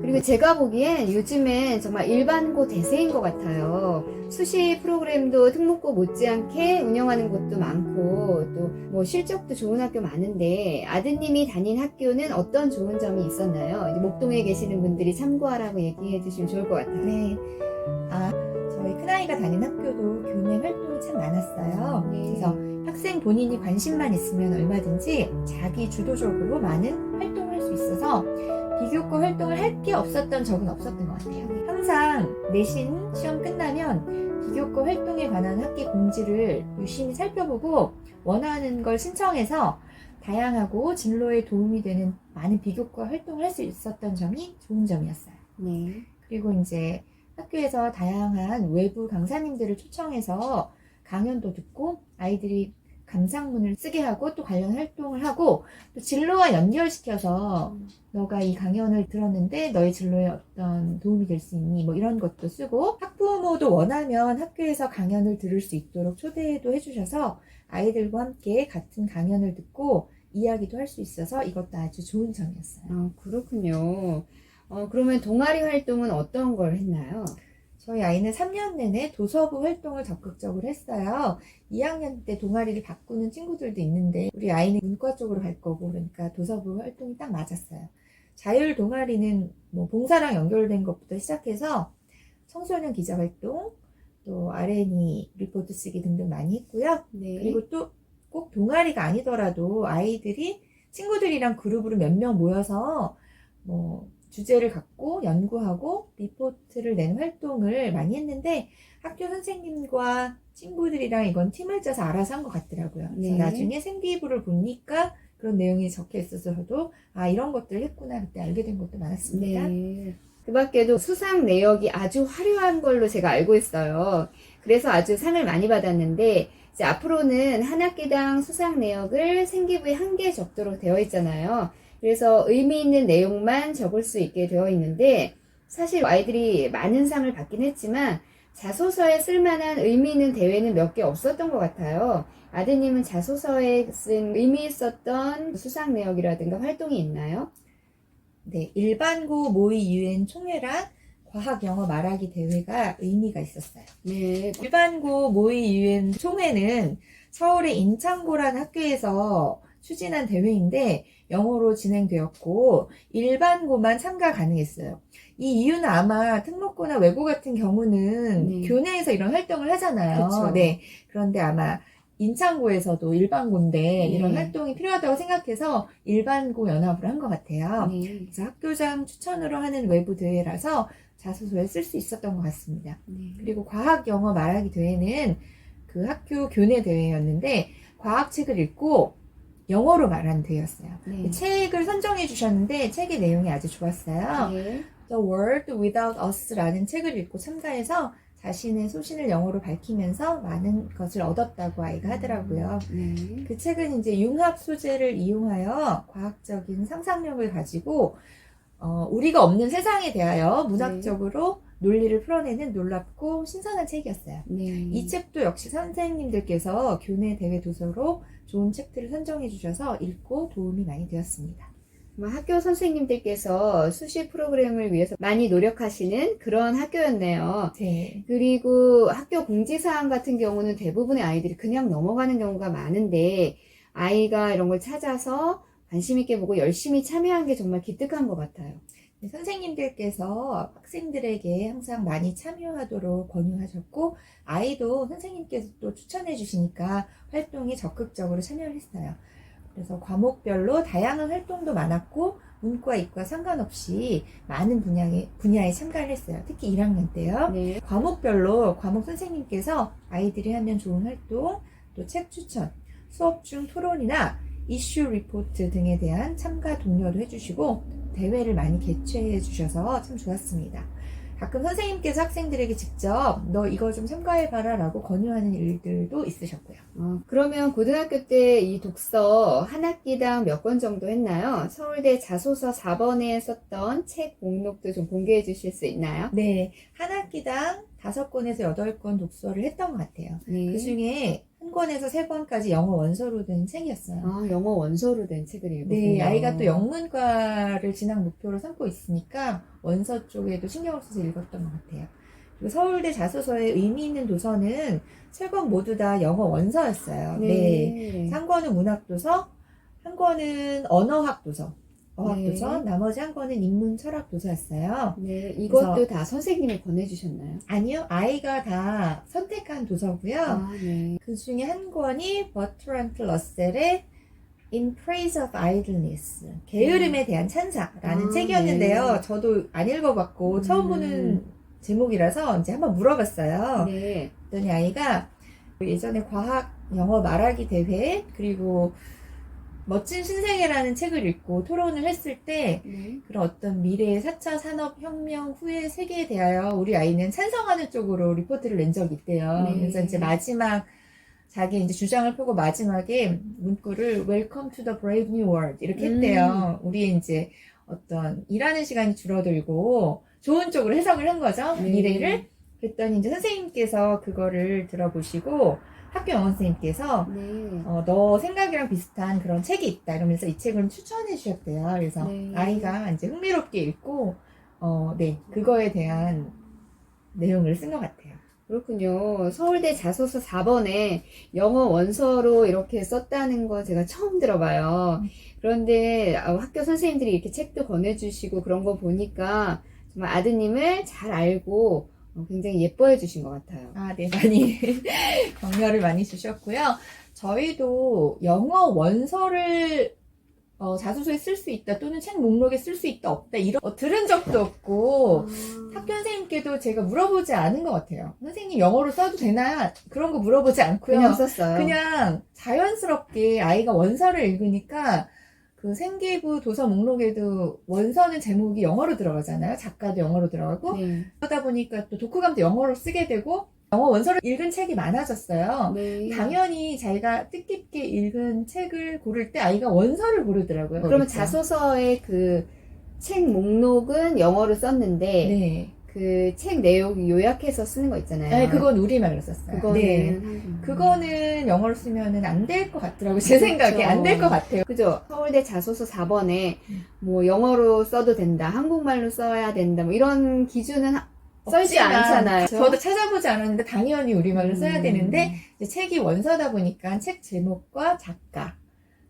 그리고 제가 보기엔 요즘엔 정말 일반고 대세인 것 같아요. 수시 프로그램도 특목고 못지않게 운영하는 곳도 많고 또 뭐 실적도 좋은 학교 많은데 아드님이 다닌 학교는 어떤 좋은 점이 있었나요? 이제 목동에 계시는 분들이 참고하라고 얘기해 주시면 좋을 것 같아요. 네. 저희 큰아이가 다닌 학교도 교내 활동이 참 많았어요. 네. 그래서 학생 본인이 관심만 있으면 얼마든지 자기 주도적으로 많은 활동을 할 수 있어서 비교과 활동을 할 게 없었던 적은 없었던 것 같아요. 항상 내신 시험 끝나면 비교과 활동에 관한 학기 공지를 유심히 살펴보고 원하는 걸 신청해서 다양하고 진로에 도움이 되는 많은 비교과 활동을 할 수 있었던 점이 좋은 점이었어요. 네. 그리고 이제 학교에서 다양한 외부 강사님들을 초청해서 강연도 듣고 아이들이 감상문을 쓰게 하고 또 관련 활동을 하고 또 진로와 연결시켜서 너가 이 강연을 들었는데 너의 진로에 어떤 도움이 될 수 있니? 뭐 이런 것도 쓰고 학부모도 원하면 학교에서 강연을 들을 수 있도록 초대도 해주셔서 아이들과 함께 같은 강연을 듣고 이야기도 할 수 있어서 이것도 아주 좋은 점이었어요. 아, 그렇군요. 그러면 동아리 활동은 어떤 걸 했나요? 저희 아이는 3년 내내 도서부 활동을 적극적으로 했어요. 2학년 때 동아리를 바꾸는 친구들도 있는데 우리 아이는 문과 쪽으로 갈 거고 그러니까 도서부 활동이 딱 맞았어요. 자율 동아리는 뭐 봉사랑 연결된 것부터 시작해서 청소년 기자활동, 또 R&E 리포트 쓰기 등등 많이 했고요. 네. 그리고 또 꼭 동아리가 아니더라도 아이들이 친구들이랑 그룹으로 몇 명 모여서 뭐 주제를 갖고 연구하고 리포트를 내는 활동을 많이 했는데 학교 선생님과 친구들이랑 이건 팀을 짜서 알아서 한 것 같더라고요. 그래서 네. 나중에 생기부를 보니까 그런 내용이 적혀 있어서 저도 이런 것들을 했구나 그때 알게 된 것도 많았습니다. 네. 그 밖에도 수상 내역이 아주 화려한 걸로 제가 알고 있어요. 그래서 아주 상을 많이 받았는데 이제 앞으로는 한 학기당 수상 내역을 생기부에 1개 적도록 되어 있잖아요. 그래서 의미 있는 내용만 적을 수 있게 되어 있는데 사실 아이들이 많은 상을 받긴 했지만 자소서에 쓸만한 의미 있는 대회는 몇 개 없었던 것 같아요. 아드님은 자소서에 쓴 의미 있었던 수상 내역이라든가 활동이 있나요? 네, 일반고 모의 유엔 총회랑 과학 영어 말하기 대회가 의미가 있었어요. 네. 일반고 모의 유엔 총회는 서울의 인창고라는 학교에서 추진한 대회인데 영어로 진행되었고 일반고만 참가 가능했어요. 이 이유는 아마 특목고나 외고 같은 경우는 네. 교내에서 이런 활동을 하잖아요. 그쵸. 네, 그런데 아마 인창고에서도 일반고인데 네. 이런 활동이 필요하다고 생각해서 일반고 연합을 한 것 같아요. 네. 그래서 학교장 추천으로 하는 외부 대회라서 자소서에 쓸 수 있었던 것 같습니다. 네. 그리고 과학 영어 말하기 대회는 그 학교 교내 대회였는데 과학책을 읽고 영어로 말하는 대회였어요. 네. 책을 선정해 주셨는데 책의 내용이 아주 좋았어요. 네. The World Without Us라는 책을 읽고 참가해서 자신의 소신을 영어로 밝히면서 많은 것을 얻었다고 아이가 하더라고요. 네. 그 책은 이제 융합 소재를 이용하여 과학적인 상상력을 가지고 우리가 없는 세상에 대하여 문학적으로 논리를 풀어내는 놀랍고 신선한 책이었어요. 네. 이 책도 역시 선생님들께서 교내 대회 도서로 좋은 책들을 선정해 주셔서 읽고 도움이 많이 되었습니다. 학교 선생님들께서 수시 프로그램을 위해서 많이 노력하시는 그런 학교였네요. 네. 그리고 학교 공지사항 같은 경우는 대부분의 아이들이 그냥 넘어가는 경우가 많은데 아이가 이런 걸 찾아서 관심 있게 보고 열심히 참여한 게 정말 기특한 것 같아요. 선생님들께서 학생들에게 항상 많이 참여하도록 권유하셨고 아이도 선생님께서 또 추천해 주시니까 활동에 적극적으로 참여를 했어요. 그래서 과목별로 다양한 활동도 많았고 문과, 이과 상관없이 많은 분야에 참가를 했어요. 특히 1학년 때요. 네. 과목별로 과목 선생님께서 아이들이 하면 좋은 활동, 또 책 추천, 수업 중 토론이나 이슈 리포트 등에 대한 참가 독려도 해주시고 대회를 많이 개최해 주셔서 참 좋았습니다. 가끔 선생님께서 학생들에게 직접 너 이거 좀 참가해봐라 라고 권유하는 일들도 있으셨고요. 그러면 고등학교 때 이 독서 한 학기당 몇 권 정도 했나요? 서울대 자소서 4번에 썼던 책 목록도 좀 공개해 주실 수 있나요? 네, 한 학기당 5권에서 8권 독서를 했던 것 같아요. 네. 그 중에 한 1권에서 3권까지 영어 원서로 된 책이었어요. 아, 영어 원서로 된 책을 읽었군요. 네, 아이가 또 영문과를 진학 목표로 삼고 있으니까 원서 쪽에도 신경을 써서 읽었던 것 같아요. 그리고 서울대 자소서의 의미 있는 도서는 3권 모두 다 영어 원서였어요. 네. 한 권은 문학도서, 한 권은 언어학도서, 어학도서, 나머지 한 권은 인문 철학도서였어요. 네, 이것도 다 선생님이 권해주셨나요? 아니요, 아이가 다 선택한 도서고요. 아, 네. 그 중에 한 권이 버트란트 러셀의 In Praise of Idleness, 게으름에 대한 찬사라는 책이었는데요. 네. 저도 안 읽어봤고 처음 보는 제목이라서 이제 한번 물어봤어요. 네. 그랬더니 아이가 예전에 과학 영어 말하기 대회 그리고 멋진 신세계라는 책을 읽고 토론을 했을 때 네. 그런 어떤 미래의 4차 산업혁명 후의 세계에 대하여 우리 아이는 찬성하는 쪽으로 리포트를 낸 적이 있대요. 네. 그래서 이제 마지막 자기 이제 주장을 펴고 마지막에 문구를 Welcome to the brave new world 이렇게 했대요. 우리의 이제 어떤 일하는 시간이 줄어들고 좋은 쪽으로 해석을 한 거죠. 네. 미래를. 그랬더니 이제 선생님께서 그거를 들어보시고 학교 영어 선생님께서 네. 너 생각이랑 비슷한 그런 책이 있다 이러면서 이 책을 추천해 주셨대요. 그래서 네. 아이가 이제 흥미롭게 읽고 네 그거에 대한 내용을 쓴 것 같아요. 그렇군요. 서울대 자소서 4번에 영어 원서로 이렇게 썼다는 거 제가 처음 들어봐요. 그런데 학교 선생님들이 이렇게 책도 권해주시고 그런 거 보니까 정말 아드님을 잘 알고 굉장히 예뻐해 주신 것 같아요. 아, 네, 많이 격려를 많이 주셨고요. 저희도 영어 원서를 자소서에 쓸 수 있다 또는 책 목록에 쓸 수 있다 없다 이런 들은 적도 없고 학교 선생님께도 제가 물어보지 않은 것 같아요. 선생님 영어로 써도 되나? 그런 거 물어보지 않고요. 그냥 썼어요. 그냥 자연스럽게 아이가 원서를 읽으니까 그 생기부 도서 목록에도 원서는 제목이 영어로 들어가잖아요. 작가도 영어로 들어가고 네. 그러다 보니까 또 독후감도 영어로 쓰게 되고 영어 원서를 읽은 책이 많아졌어요. 네. 당연히 자기가 뜻깊게 읽은 책을 고를 때 아이가 원서를 고르더라고요. 그러면 그렇죠? 자소서의 그 책 목록은 영어로 썼는데 네. 그 책 내용 요약해서 쓰는 거 있잖아요. 네, 그건 우리말로 썼어요. 그거는 네. 그거는 영어로 쓰면은 안 될 것 같더라고요. 제 생각에 안 될 것 같아요. 그죠? 서울대 자소서 4번에 뭐 영어로 써도 된다, 한국말로 써야 된다, 뭐 이런 기준은 써있지 없지만 않잖아요. 저도 찾아보지 않았는데 당연히 우리말로 써야 되는데 이제 책이 원서다 보니까 책 제목과 작가를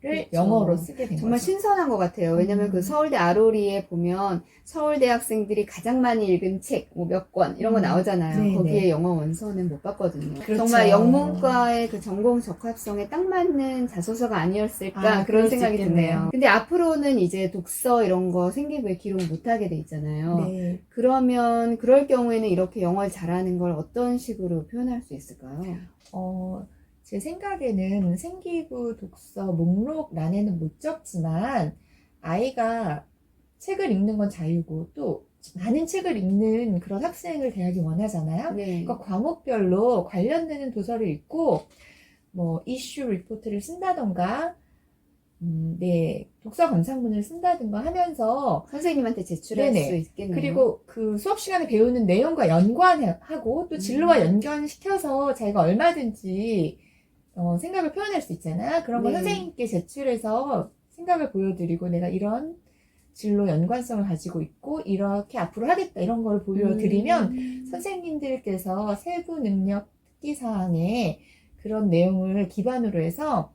그렇죠. 영어로 쓰게 된 정말 거죠. 신선한 것 같아요. 왜냐면 그 서울대 아로리에 보면 서울대 학생들이 가장 많이 읽은 책, 뭐 몇 권, 이런 거 나오잖아요. 네, 거기에 네. 영어 원서는 못 봤거든요. 그렇죠. 정말 영문과의 그 전공 적합성에 딱 맞는 자소서가 아니었을까 그런 그럴 수 생각이 있겠네요. 드네요. 근데 앞으로는 이제 독서 이런 거 생기부에 기록 못 하게 돼 있잖아요. 네. 그러면 그럴 경우에는 이렇게 영어를 잘하는 걸 어떤 식으로 표현할 수 있을까요? 제 생각에는 생기부 독서 목록란에는 못 적지만 아이가 책을 읽는 건 자유고 또 많은 책을 읽는 그런 학생을 대하기 원하잖아요. 네. 그러니까 과목별로 관련되는 도서를 읽고 뭐 이슈 리포트를 쓴다던가 네 독서 감상문을 쓴다든가 하면서 선생님한테 제출할 네네. 수 있겠네요. 그리고 그 수업 시간에 배우는 내용과 연관하고 또 진로와 연관시켜서 자기가 얼마든지 생각을 표현할 수 있잖아요. 그런 걸 네. 선생님께 제출해서 생각을 보여드리고 내가 이런 진로 연관성을 가지고 있고 이렇게 앞으로 하겠다 이런 걸 보여드리면 선생님들께서 세부 능력 특기사항에 그런 내용을 기반으로 해서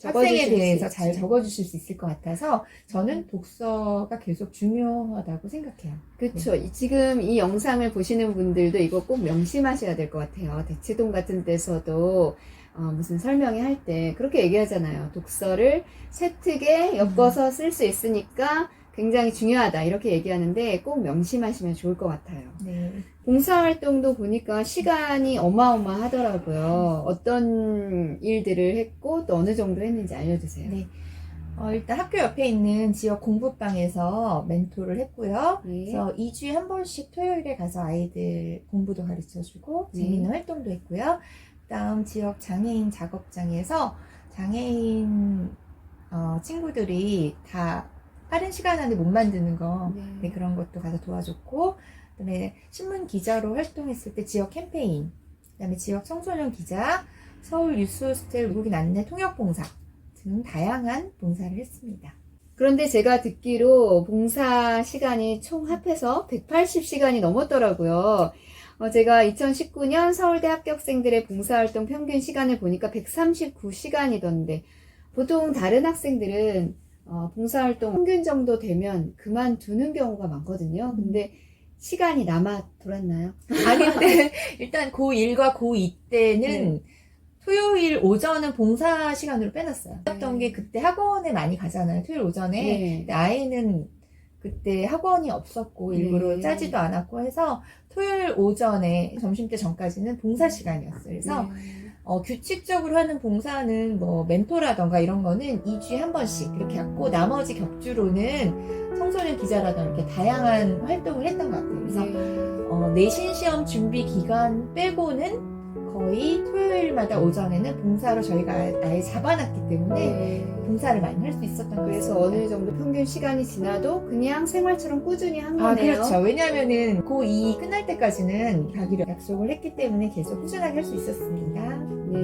학생에 대해서 잘 적어주실 수 있을 것 같아서 저는 독서가 계속 중요하다고 생각해요. 그렇죠. 지금 이 영상을 보시는 분들도 이거 꼭 명심하셔야 될 것 같아요. 대치동 같은 데서도 무슨 설명회 할 때 그렇게 얘기하잖아요. 독서를 세특에 엮어서 쓸 수 있으니까 굉장히 중요하다 이렇게 얘기하는데 꼭 명심하시면 좋을 것 같아요. 네. 봉사활동도 보니까 시간이 어마어마하더라고요. 어떤 일들을 했고 또 어느 정도 했는지 알려주세요. 네. 일단 학교 옆에 있는 지역 공부방에서 멘토를 했고요. 네. 그래서 2주에 한 번씩 토요일에 가서 아이들 공부도 가르쳐주고 네. 재밌는 활동도 했고요. 다음 지역 장애인 작업장에서 장애인 친구들이 다 빠른 시간 안에 못 만드는 거 네. 그런 것도 가서 도와줬고 그다음에 신문 기자로 활동했을 때 지역 캠페인 그다음에 지역 청소년 기자 서울 유스호스텔 외국인 안내 통역봉사 등 다양한 봉사를 했습니다. 그런데 제가 듣기로 봉사 시간이 총 합해서 180시간이 넘었더라고요. 제가 2019년 서울대 합격생들의 봉사활동 평균 시간을 보니까 139시간이던데, 보통 다른 학생들은 봉사활동 평균 정도 되면 그만두는 경우가 많거든요. 근데 시간이 남아 돌았나요? 아니, 근데 일단 고1과 고2 때는 네. 토요일 오전은 봉사 시간으로 빼놨어요. 네. 했던 게 그때 학원에 많이 가잖아요. 토요일 오전에. 네. 근데 아이는 그때 학원이 없었고 일부러 네. 짜지도 않았고 해서 토요일 오전에 점심때 전까지는 봉사 시간이었어요. 그래서 규칙적으로 하는 봉사는 뭐 멘토라던가 이런 거는 2주에 한 번씩 그렇게 했고 나머지 격주로는 청소년 기자라던가 이렇게 다양한 활동을 했던 것 같아요. 그래서 내신 시험 준비 기간 빼고는 거의 토요일마다 오전에는 봉사로 저희가 아예 잡아놨기 때문에 봉사를 많이 할 수 있었던 것 그래서 같습니다. 어느 정도 평균 시간이 지나도 그냥 생활처럼 꾸준히 한 아, 거네요. 그렇죠. 왜냐하면은 고2 끝날 때까지는 가기로 약속을 했기 때문에 계속 꾸준하게 할 수 있었습니다. 네.